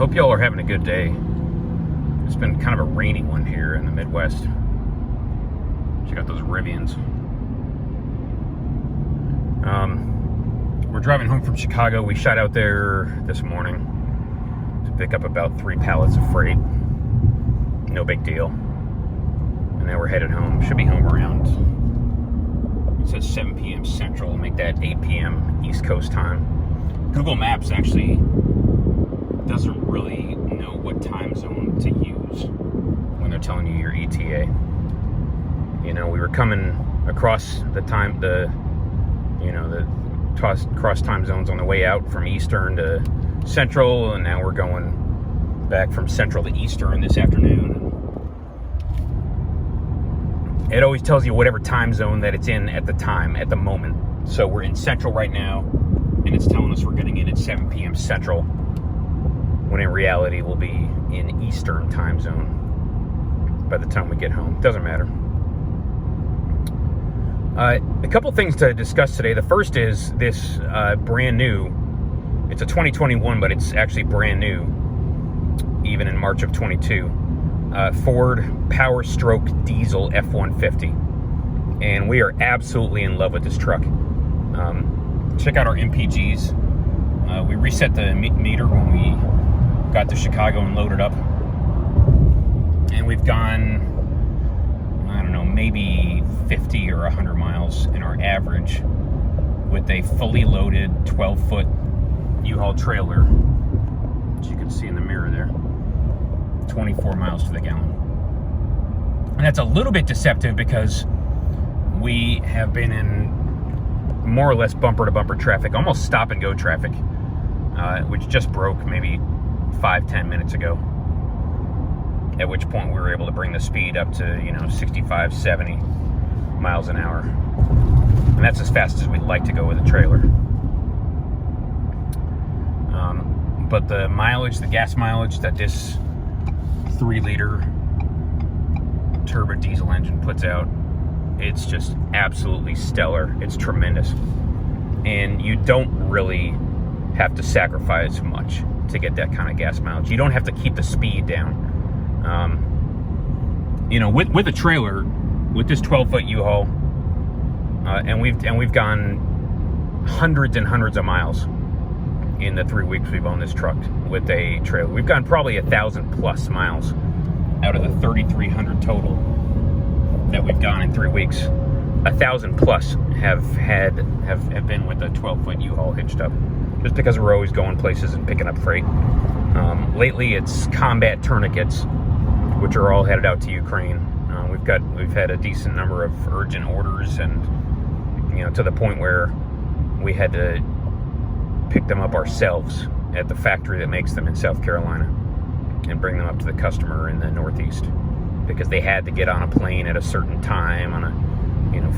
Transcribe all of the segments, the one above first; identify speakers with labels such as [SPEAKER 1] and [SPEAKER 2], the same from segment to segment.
[SPEAKER 1] Hope y'all are having a good day. It's been kind of a rainy one here in the Midwest. Check out those Rivians. We're driving home from Chicago. We shot out there this morning to pick up about 3 pallets of freight. No big deal. And now we're headed home. Should be home around, it says 7 p.m. Central. Make that 8 p.m. East Coast time. Google Maps actually doesn't really know what time zone to use when they're telling you your ETA. You know, we were coming across cross time zones on the way out from Eastern to Central, and now we're going back from Central to Eastern this afternoon. It always tells you whatever time zone that it's in at the moment. So we're in Central right now, and it's telling us we're getting in at 7 p.m. Central, when in reality we'll be in Eastern time zone by the time we get home. Doesn't matter. A couple things to discuss today. The first is this brand new, it's a 2021, but it's actually brand new, even in March of 22, Ford PowerStroke diesel F-150. And we are absolutely in love with this truck. Check out our MPGs. We reset the meter when we got to Chicago and loaded up. And we've gone, I don't know, maybe 50 or 100 miles in our average with a fully loaded 12-foot U-Haul trailer, which you can see in the mirror there, 24 miles to the gallon. And that's a little bit deceptive because we have been in more or less bumper-to-bumper traffic, almost stop-and-go traffic, which just broke maybe 5-10 minutes ago, at which point we were able to bring the speed up to 65, 70 miles an hour, and that's as fast as we'd like to go with a trailer. But the mileage, the gas mileage that this 3-liter turbo diesel engine puts out, it's just absolutely stellar. It's tremendous, and you don't really have to sacrifice much to get that kind of gas mileage. You don't have to keep the speed down. With a trailer, with this 12-foot U-Haul, and we've gone hundreds and hundreds of miles in the 3 weeks we've owned this truck with a trailer. We've gone probably 1,000 plus miles out of the 3,300 total that we've gone in 3 weeks. 1,000 plus have been with a 12-foot U-Haul hitched up, just because we're always going places and picking up freight. Lately, it's combat tourniquets, which are all headed out to Ukraine. We've had a decent number of urgent orders, and to the point where we had to pick them up ourselves at the factory that makes them in South Carolina and bring them up to the customer in the Northeast, because they had to get on a plane at a certain time on a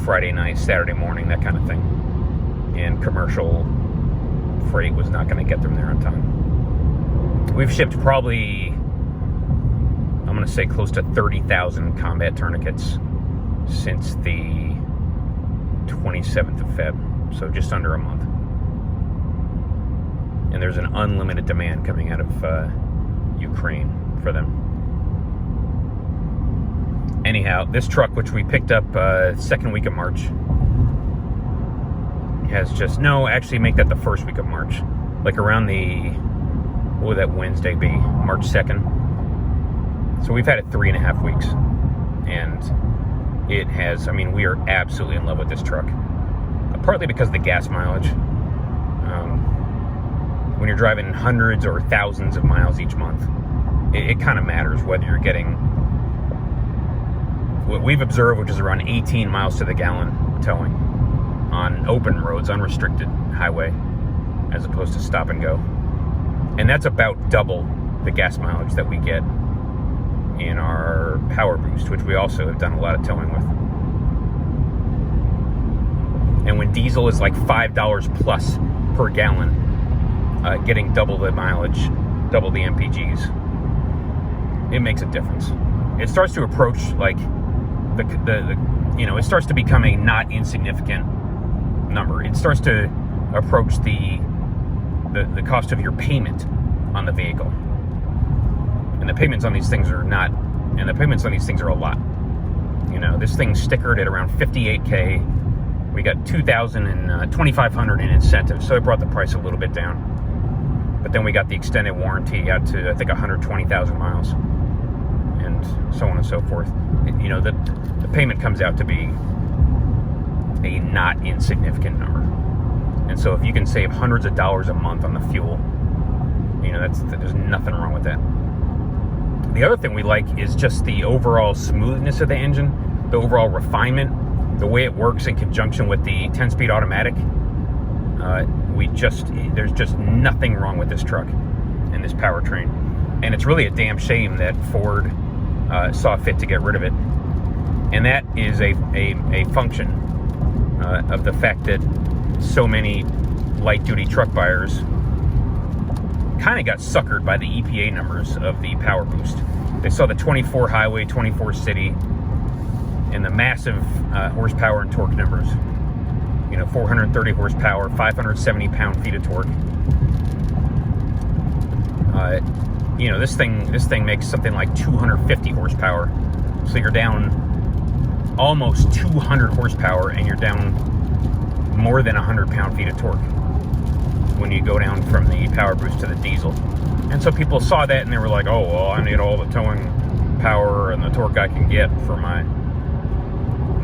[SPEAKER 1] Friday night, Saturday morning, that kind of thing, and commercial freight was not going to get them there on time. We've shipped probably, I'm going to say, close to 30,000 combat tourniquets since the 27th of Feb, so just under a month. And there's an unlimited demand coming out of Ukraine for them. Anyhow, this truck, which we picked up second week of March, has just, actually make that the first week of March. Like around what would that Wednesday be? March 2nd. So we've had it 3.5 weeks. And it has, we are absolutely in love with this truck. Partly because of the gas mileage. When you're driving hundreds or thousands of miles each month, it kind of matters whether you're getting what we've observed, which is around 18 miles to the gallon towing on open roads, unrestricted highway, as opposed to stop and go. And that's about double the gas mileage that we get in our Power Boost, which we also have done a lot of towing with. And when diesel is like $5 plus per gallon, getting double the mileage, double the MPGs, it makes a difference. It starts to approach like it starts to become a not insignificant number. It starts to approach the cost of your payment on the vehicle. And the payments on these things are not, and the payments on these things are a lot. You know, this thing's stickered at around $58K. We got $2,000 and $2,500 in incentives, so it brought the price a little bit down. But then we got the extended warranty out to, I think, 120,000 miles, and so on and so forth. You know, the payment comes out to be a not insignificant number. And so if you can save hundreds of dollars a month on the fuel, you know, there's nothing wrong with that. The other thing we like is just the overall smoothness of the engine, the overall refinement, the way it works in conjunction with the 10-speed automatic. There's just nothing wrong with this truck and this powertrain. And it's really a damn shame that Ford saw fit to get rid of it. And that is a function of the fact that so many light-duty truck buyers kind of got suckered by the EPA numbers of the Power Boost. They saw the 24 highway, 24 city, and the massive horsepower and torque numbers. You know, 430 horsepower, 570 pound-feet of torque. You know, this thing makes something like 250 horsepower. So you're down almost 200 horsepower, and you're down more than 100 pound-feet of torque when you go down from the Power Boost to the diesel. And so people saw that and they were like, oh, well, I need all the towing power and the torque I can get for my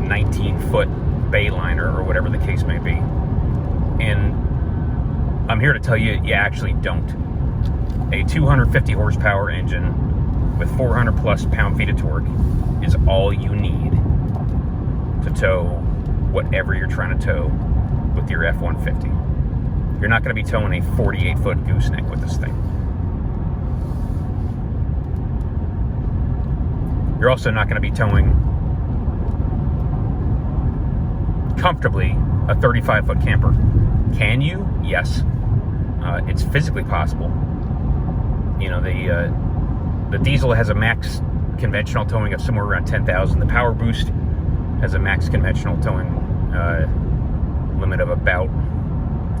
[SPEAKER 1] 19-foot Bayliner or whatever the case may be. And I'm here to tell you, you actually don't. A 250 horsepower engine with 400 plus pound-feet of torque is all you need to tow whatever you're trying to tow with your F-150. You're not going to be towing a 48-foot gooseneck with this thing. You're also not going to be towing comfortably a 35-foot camper. Can you? Yes. It's physically possible. You know, the diesel has a max conventional towing of somewhere around 10,000. The Power Boost has a max conventional towing limit of about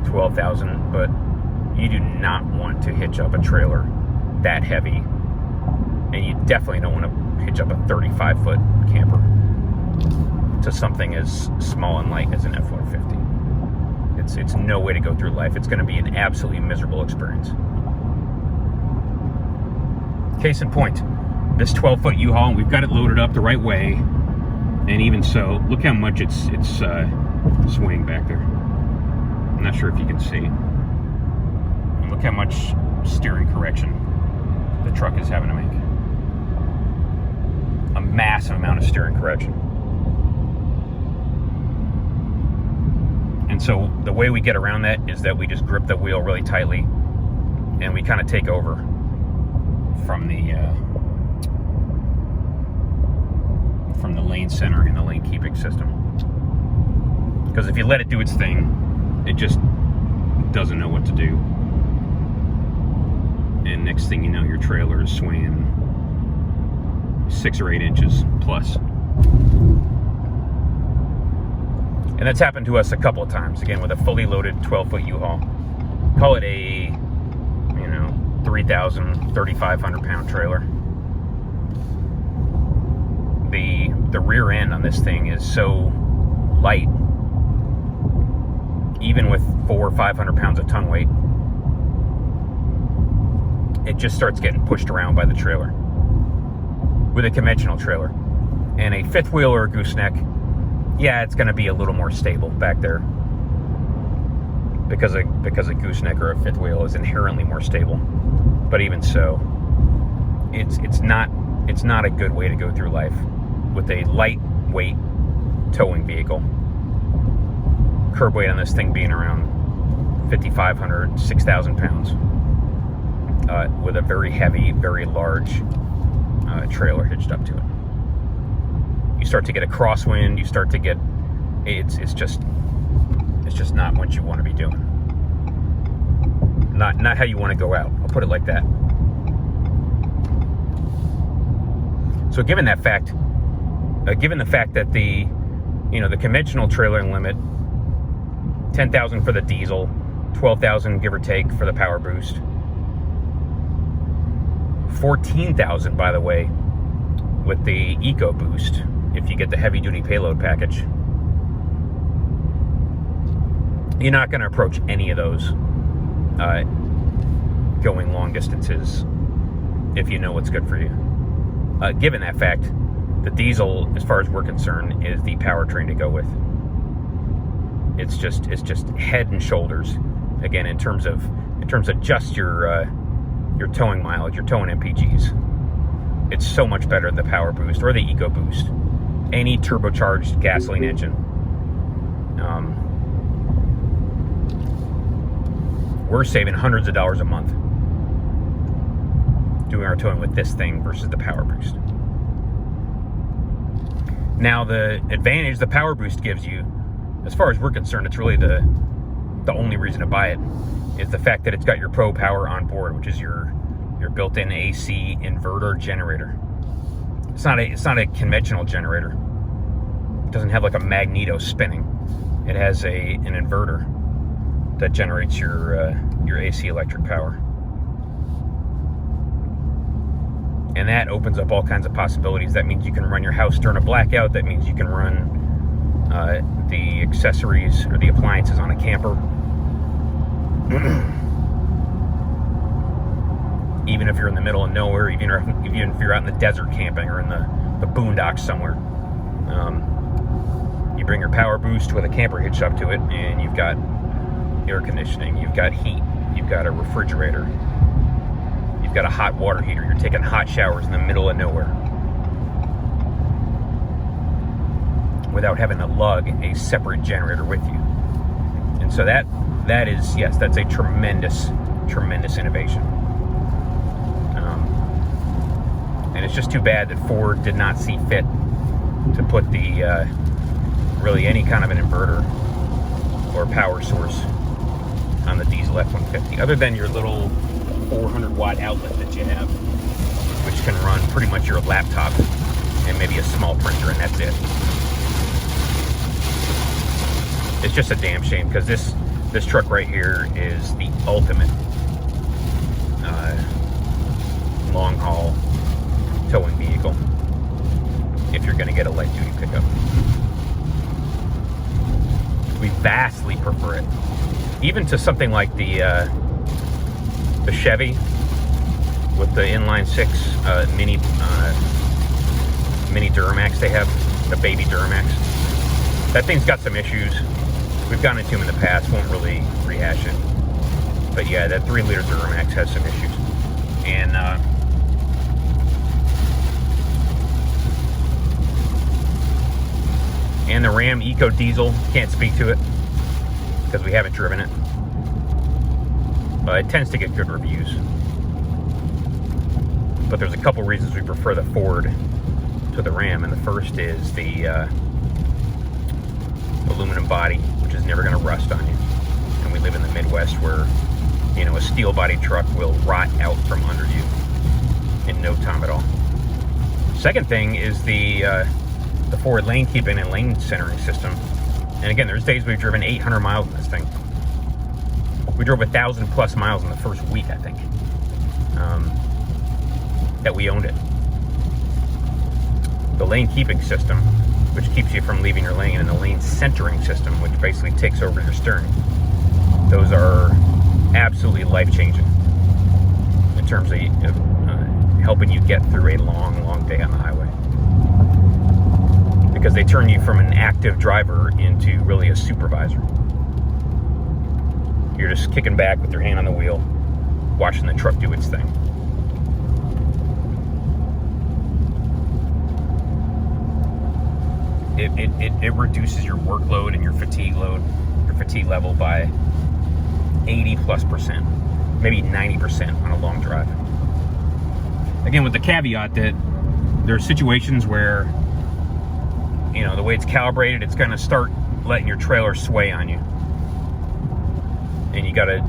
[SPEAKER 1] 12,000, but you do not want to hitch up a trailer that heavy, and you definitely don't want to hitch up a 35-foot camper to something as small and light as an F-150. It's no way to go through life. It's going to be an absolutely miserable experience. Case in point, this 12-foot U-Haul, we've got it loaded up the right way, and even so, look how much it's swaying back there. I'm not sure if you can see. And look how much steering correction the truck is having to make. A massive amount of steering correction. And so the way we get around that is that we just grip the wheel really tightly and we kind of take over from the lane center and the lane keeping system. Because if you let it do its thing, it just doesn't know what to do. And next thing you know, your trailer is swaying 6 or 8 inches plus. And that's happened to us a couple of times. Again, with a fully loaded 12-foot U-Haul. Call it a, 3,000, 3,500 pound trailer. The rear end on this thing is so light, even with 400 or 500 pounds of ton weight, it just starts getting pushed around by the trailer. With a conventional trailer. And a fifth wheel or a gooseneck, yeah, it's going to be a little more stable back there. Because a gooseneck or a fifth wheel is inherently more stable. But even so, it's not a good way to go through life with a lightweight towing vehicle. Curb weight on this thing being around 5,500, 6,000 pounds, with a very heavy, very large trailer hitched up to it. You start to get a crosswind. You start to get it's just not what you want to be doing. Not how you want to go out. I'll put it like that. So given the fact that the conventional trailer limit, 10,000 for the diesel, 12,000 give or take for the Power Boost, $14,000, by the way, with the EcoBoost, if you get the heavy-duty payload package. You're not going to approach any of those going long distances if you know what's good for you. Given that fact, the diesel, as far as we're concerned, is the powertrain to go with. It's just head and shoulders, again, in terms of just your towing mileage, your towing MPGs. It's so much better than the Power Boost or the EcoBoost, any turbocharged gasoline engine. We're saving hundreds of dollars a month doing our towing with this thing versus the Power Boost. Now, the advantage the Power Boost gives you, as far as we're concerned, it's really the only reason to buy it, is the fact that it's got your Pro Power Onboard, which is your built-in AC inverter generator. It's not a conventional generator. It doesn't have like a magneto spinning. It has an inverter that generates your AC electric power. And that opens up all kinds of possibilities. That means you can run your house during a blackout. That means you can run the accessories or the appliances on a camper. Even if you're in the middle of nowhere, even if you're out in the desert camping or in the boondocks somewhere. You bring your Power Boost with a camper hitch up to it, and you've got air conditioning, you've got heat, you've got a refrigerator, you've got a hot water heater. You're taking hot showers in the middle of nowhere without having to lug a separate generator with you. And so that is, yes, that's a tremendous innovation. And it's just too bad that Ford did not see fit to put the really any kind of an inverter or power source on the diesel F-150, other than your little 400 watt outlet that you have, which can run pretty much your laptop and maybe a small printer, and that's it. It's just a damn shame, because this truck right here is the ultimate long haul towing vehicle if you're going to get a light duty pickup. We vastly prefer it, even to something like the Chevy with the inline six mini Duramax they have, the baby Duramax. That thing's got some issues. We've gone into them in the past, won't really rehash it. But yeah, that 3-liter Duramax has some issues. And the Ram Eco Diesel, can't speak to it because we haven't driven it. But it tends to get good reviews. But there's a couple reasons we prefer the Ford to the Ram, and the first is the aluminum body, which is never going to rust on you. And we live in the Midwest where, you know, a steel body truck will rot out from under you in no time at all. Second thing is the Ford lane keeping and lane centering system. And again, there's days we've driven 800 miles in this thing. We drove 1,000 plus miles in the first week, I think, that we owned it. The lane keeping system, which keeps you from leaving your lane, and the lane centering system, which basically takes over your steering. Those are absolutely life-changing in terms of helping you get through a long, long day on the highway. Because they turn you from an active driver into really a supervisor. You're just kicking back with your hand on the wheel, watching the truck do its thing. It reduces your workload and your fatigue level by 80+%, maybe 90% on a long drive. Again, with the caveat that there are situations where, you know, the way it's calibrated, it's going to start letting your trailer sway on you. And you got to,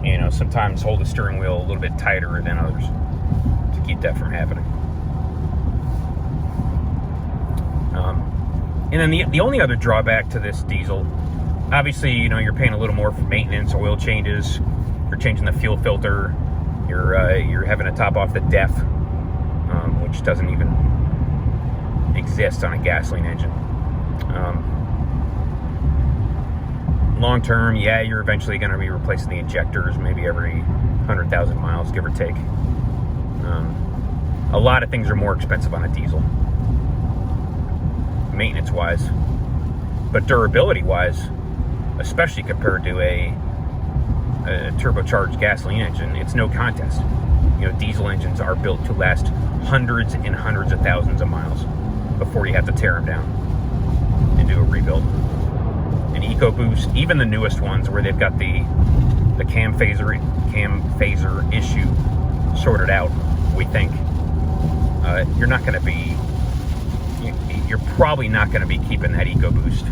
[SPEAKER 1] you know, sometimes hold the steering wheel a little bit tighter than others to keep that from happening. And then the only other drawback to this diesel, obviously, you know, you're paying a little more for maintenance, oil changes, you're changing the fuel filter, You're having to top off the DEF, which doesn't even exist on a gasoline engine. Long term, yeah, you're eventually going to be replacing the injectors maybe every 100,000 miles, give or take. A lot of things are more expensive on a diesel, maintenance-wise, but durability-wise, especially compared to a turbocharged gasoline engine, it's no contest. Diesel engines are built to last hundreds and hundreds of thousands of miles before you have to tear them down and do a rebuild. An EcoBoost, even the newest ones where they've got the cam phaser issue sorted out, we think, you're probably not going to be keeping that EcoBoost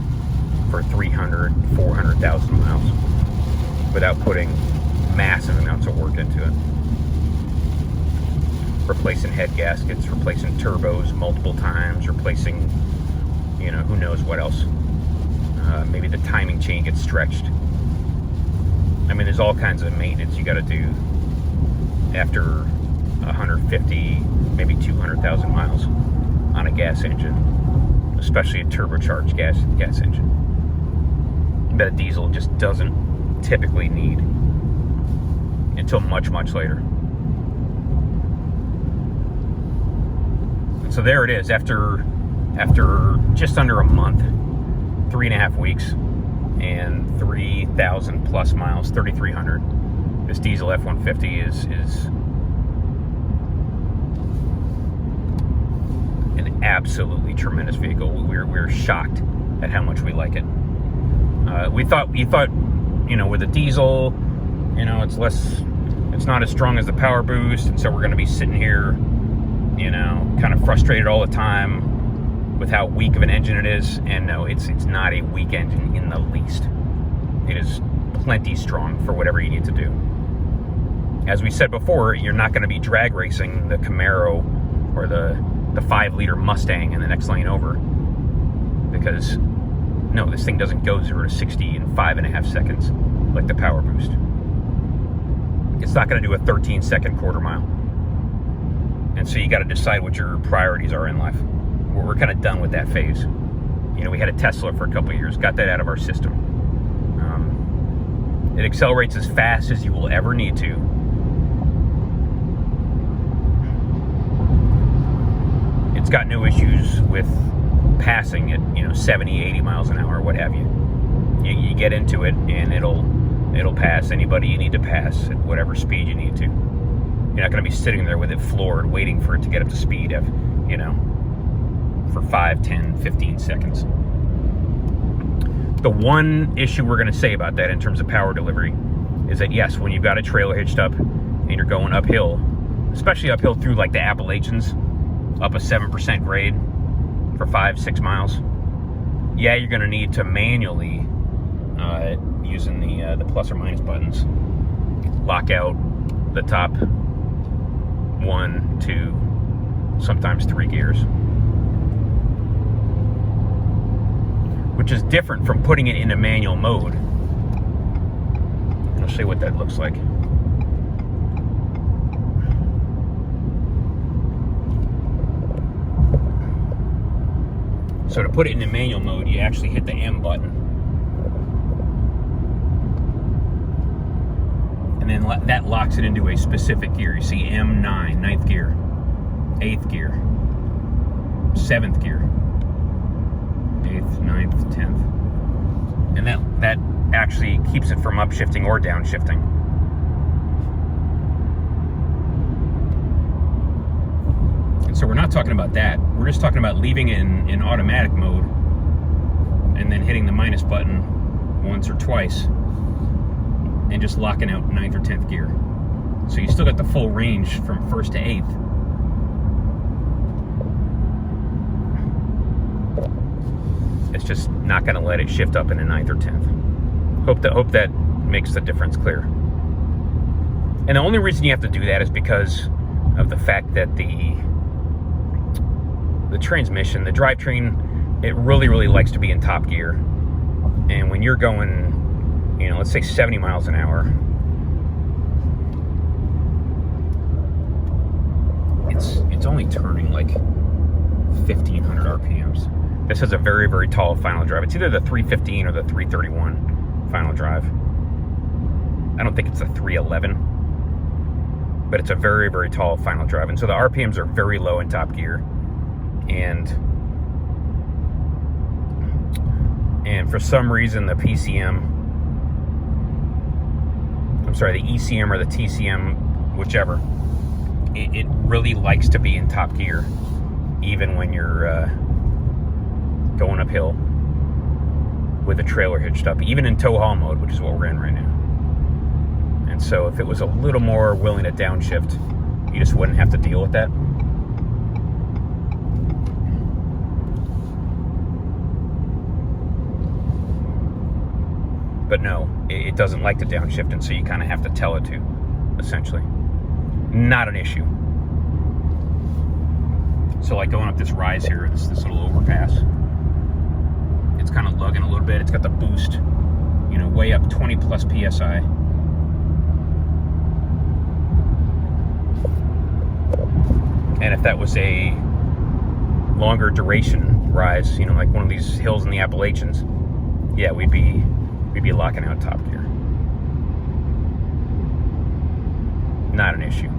[SPEAKER 1] for 300, 400,000 miles without putting massive amounts of work into it. Replacing head gaskets, replacing turbos multiple times, replacing, who knows what else. Maybe the timing chain gets stretched. I mean, there's all kinds of maintenance you got to do after 150, maybe 200,000 miles on a gas engine, especially a turbocharged gas engine, that a diesel just doesn't typically need until much, much later. And so there it is. After just under a month, 3.5 weeks, and 3,000 plus miles, 3,300. This diesel F-150 is an absolutely tremendous vehicle. We're shocked at how much we like it. We thought, with a diesel, it's not as strong as the Power Boost, and so we're going to be sitting here, kind of frustrated all the time with how weak of an engine it is. And no, it's not a weak engine in the least. It is plenty strong for whatever you need to do. As we said before, you're not going to be drag racing the Camaro or the 5-liter Mustang in the next lane over, because no, this thing doesn't go 0 to 60 in 5.5 seconds like the Power Boost. It's not going to do a 13-second quarter mile. And so you got to decide what your priorities are in life. We're kind of done with that phase. We had a Tesla for a couple of years, got that out of our system. It accelerates as fast as you will ever need to. It's got no issues with passing at 70, 80 miles an hour, what have you. You get into it and it'll pass anybody you need to pass at whatever speed you need to. You're not going to be sitting there with it floored waiting for it to get up to speed of, for 5, 10, 15 seconds. The one issue we're going to say about that in terms of power delivery is that, yes, when you've got a trailer hitched up and you're going uphill, especially uphill through like the Appalachians, up a 7% grade for 5-6 miles, yeah, you're going to need to manually, using the plus or minus buttons, lock out the top 1, 2, sometimes 3 gears. Which is different from putting it into manual mode. I'll show you what that looks like. So to put it into manual mode, you actually hit the M button. And then that locks it into a specific gear. You see M9, 9th gear, 8th gear, 7th gear, 8th, 9th, 10th. And that actually keeps it from upshifting or downshifting. And so we're not talking about that. We're just talking about leaving it in automatic mode and then hitting the minus button once or twice and just locking out 9th or 10th gear. So you still got the full range from 1st to 8th. It's just not going to let it shift up into 9th or 10th. Hope that makes the difference clear. And the only reason you have to do that is because of the fact that the transmission, the drivetrain, it really likes to be in top gear. And when you're going, let's say 70 miles an hour, it's only turning like 1,500 RPMs. This has a very, very tall final drive. It's either the 315 or the 331 final drive. I don't think it's the 311, but it's a very, very tall final drive. And so the RPMs are very low in top gear. And for some reason, the ECM or the TCM, whichever, it really likes to be in top gear, even when you're going uphill with a trailer hitched up, even in tow haul mode, which is what we're in right now. And so if it was a little more willing to downshift, you just wouldn't have to deal with that. But no, it doesn't like to downshift, and so you kind of have to tell it to, essentially. Not an issue. So like going up this rise here, this little overpass, it's kind of lugging a little bit. It's got the boost, you know, way up 20 plus PSI. And if that was a longer duration rise, you know, like one of these hills in the Appalachians, yeah, we'd be locking out top gear. Not an issue.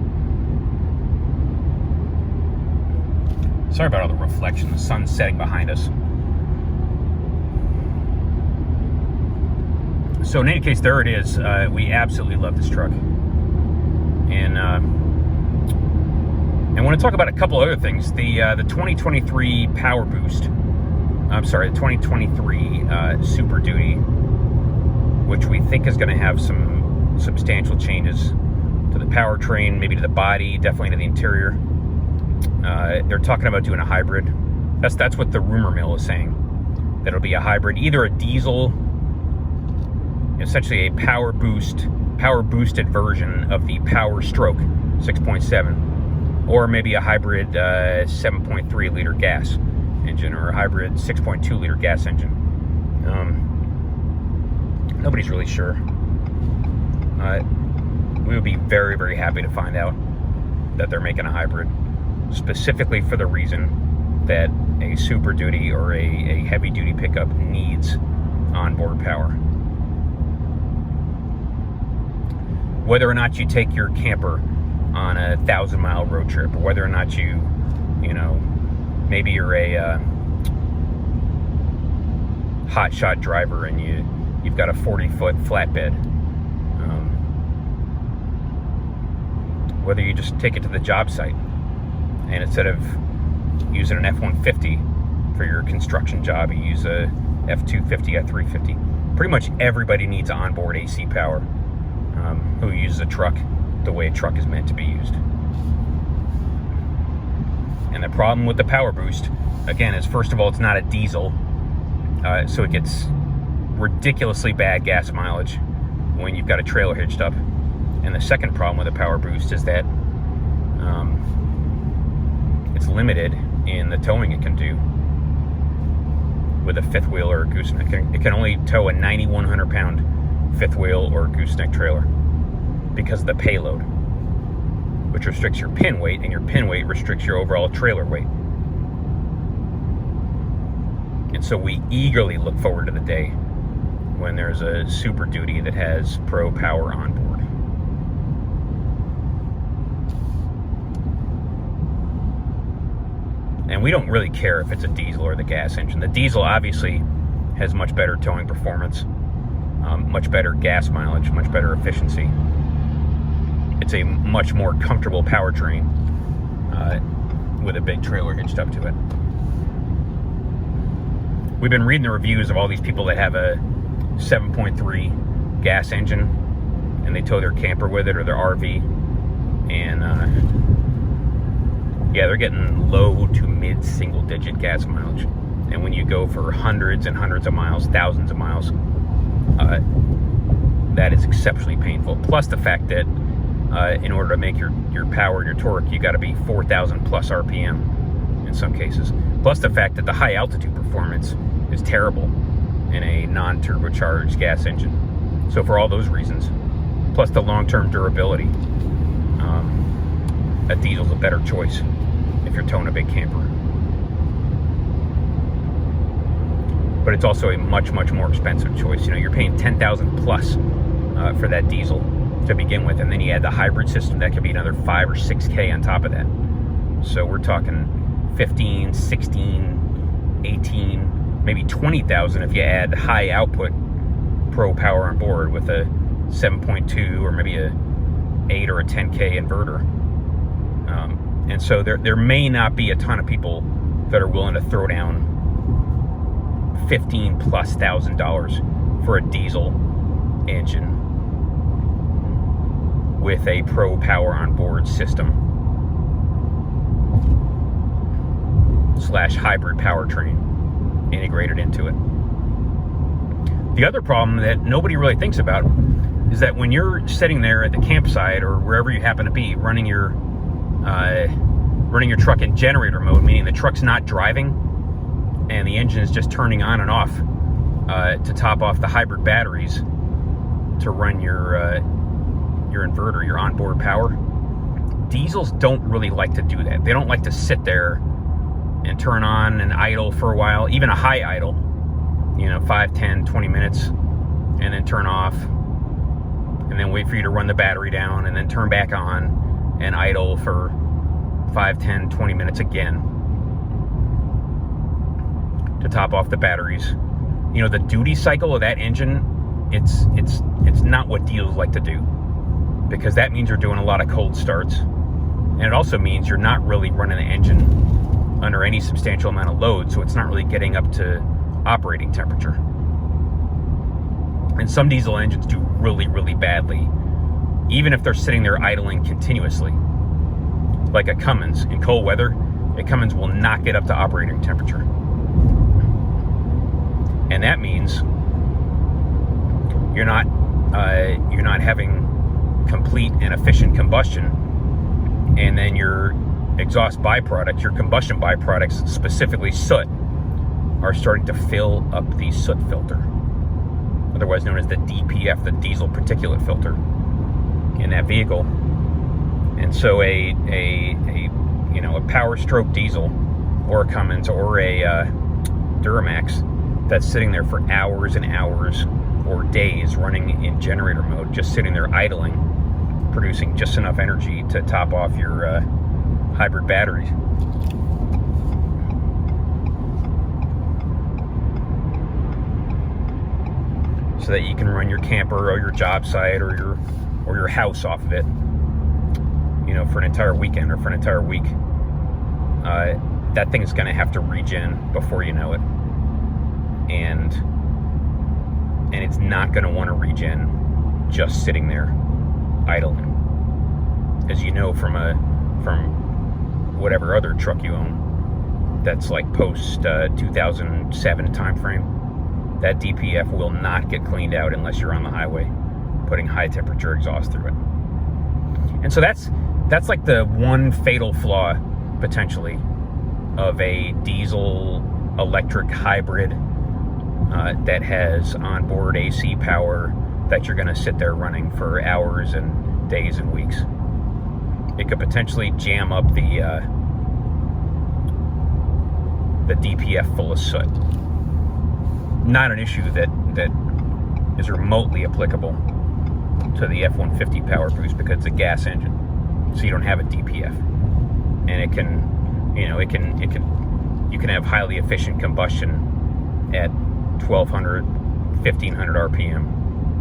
[SPEAKER 1] Sorry about all the reflection. The sun's setting behind us. So in any case, there it is. We absolutely love this truck. And I want to talk about a couple other things. The 2023 Power Boost. I'm sorry, the 2023 Super Duty, which we think is going to have some substantial changes to the powertrain, maybe to the body, definitely to the interior. They're talking about doing a hybrid. That's what the rumor mill is saying. That it'll be a hybrid, either a diesel, essentially a power boosted version of the PowerStroke 6.7, or maybe a hybrid 7.3 liter gas engine, or a hybrid 6.2 liter gas engine. Nobody's really sure. We would be very, very happy to find out that they're making a hybrid, specifically for the reason that a Super Duty or a heavy duty pickup needs onboard power. Whether or not you take your camper on a 1,000-mile road trip, or whether or not you know, maybe you're a hotshot driver and you've got a 40-foot flatbed. Whether you just take it to the job site, and instead of using an F-150 for your construction job, you use a F-250, F-350. Pretty much everybody needs onboard AC power who uses a truck the way a truck is meant to be used. And the problem with the Power Boost, again, is first of all, it's not a diesel, so it gets ridiculously bad gas mileage when you've got a trailer hitched up. And the second problem with the Power Boost is that it's limited in the towing it can do with a fifth wheel or a gooseneck. It can only tow a 9,100 pound fifth wheel or gooseneck trailer because of the payload, which restricts your pin weight, and your pin weight restricts your overall trailer weight. And so we eagerly look forward to the day when there's a Super Duty that has Pro Power Onboard. And we don't really care if it's a diesel or the gas engine. The diesel obviously has much better towing performance, much better gas mileage, much better efficiency. It's a much more comfortable powertrain with a big trailer hitched up to it. We've been reading the reviews of all these people that have a 7.3 gas engine and they tow their camper with it or their RV, and yeah, they're getting low to mid single digit gas mileage. And when you go for hundreds and hundreds of miles, thousands of miles, that is exceptionally painful. Plus the fact that in order to make your power and your torque, you got to be 4,000 plus RPM in some cases. Plus the fact that the high altitude performance is terrible in a non-turbocharged gas engine. So for all those reasons, plus the long-term durability, a diesel's a better choice if you're towing a big camper. But it's also a much, much more expensive choice. You know, you're paying $10,000 plus for that diesel to begin with, and then you add the hybrid system, that could be another $5,000 or $6,000 on top of that. So we're talking 15, 16, 18, maybe 20,000 if you add high output Pro Power Onboard with a 7.2 or maybe a 8 or a 10K inverter. And so there may not be a ton of people that are willing to throw down $15,000+ for a diesel engine with a Pro Power Onboard system / hybrid powertrain integrated into it. The other problem that nobody really thinks about is that when you're sitting there at the campsite or wherever you happen to be, running your truck in generator mode, meaning the truck's not driving and the engine is just turning on and off to top off the hybrid batteries to run your inverter, your onboard power. Diesels don't really like to do that. They don't like to sit there and turn on and idle for a while, even a high idle, 5, 10, 20 minutes, and then turn off, and then wait for you to run the battery down, and then turn back on and idle for 5, 10, 20 minutes again to top off the batteries. The duty cycle of that engine, it's not what diesels like to do, because that means you're doing a lot of cold starts, and it also means you're not really running the engine under any substantial amount of load, so it's not really getting up to operating temperature. And some diesel engines do really, really badly, even if they're sitting there idling continuously. Like a Cummins, in cold weather, a Cummins will not get up to operating temperature. And that means you're not having complete and efficient combustion, and then your exhaust byproducts, your combustion byproducts, specifically soot, are starting to fill up the soot filter, otherwise known as the DPF, the diesel particulate filter, in that vehicle. And so a PowerStroke diesel, or a Cummins, or a Duramax that's sitting there for hours and hours or days running in generator mode, just sitting there idling, producing just enough energy to top off your hybrid batteries. So that you can run your camper or your job site or your house off of it, for an entire weekend or for an entire week. That thing's going to have to regen before you know it, and it's not going to want to regen just sitting there idling, as you know from whatever other truck you own that's like post 2007 time frame. That DPF will not get cleaned out unless you're on the highway putting high temperature exhaust through it. And so that's like the one fatal flaw, potentially, of a diesel electric hybrid that has onboard AC power that you're going to sit there running for hours and days and weeks. It could potentially jam up the DPF full of soot. Not an issue that is remotely applicable to the F-150 Power Boost, because it's a gas engine, so you don't have a DPF, and you can have highly efficient combustion at 1200, 1500 RPM,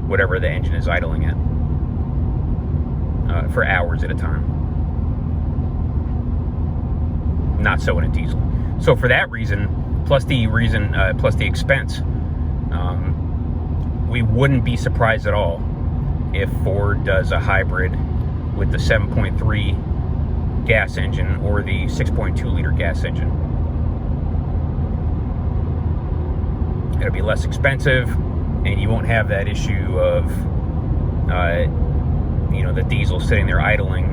[SPEAKER 1] whatever the engine is idling at, for hours at a time. Not so in a diesel. So for that reason, plus the expense, we wouldn't be surprised at all if Ford does a hybrid with the 7.3 gas engine or the 6.2 liter gas engine. It'll be less expensive, and you won't have that issue of the diesel sitting there idling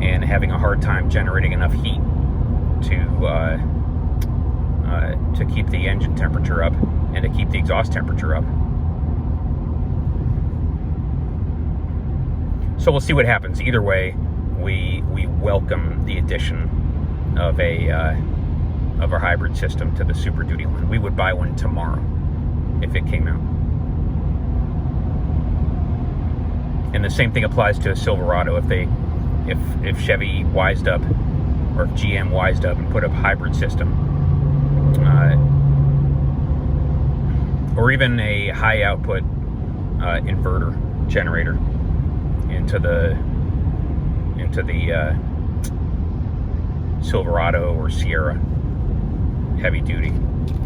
[SPEAKER 1] and having a hard time generating enough heat to keep the engine temperature up and to keep the exhaust temperature up. So we'll see what happens. Either way, we welcome the addition of our hybrid system to the Super Duty line. We would buy one tomorrow if it came out. And the same thing applies to a Silverado. If Chevy wised up, or if GM wised up and put a hybrid system, or even a high output inverter generator into the Silverado or Sierra heavy duty,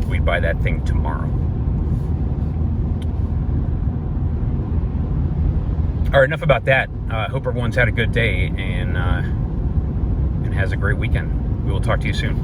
[SPEAKER 1] we'd buy that thing tomorrow. All right, enough about that. Hope everyone's had a good day and has a great weekend. We will talk to you soon.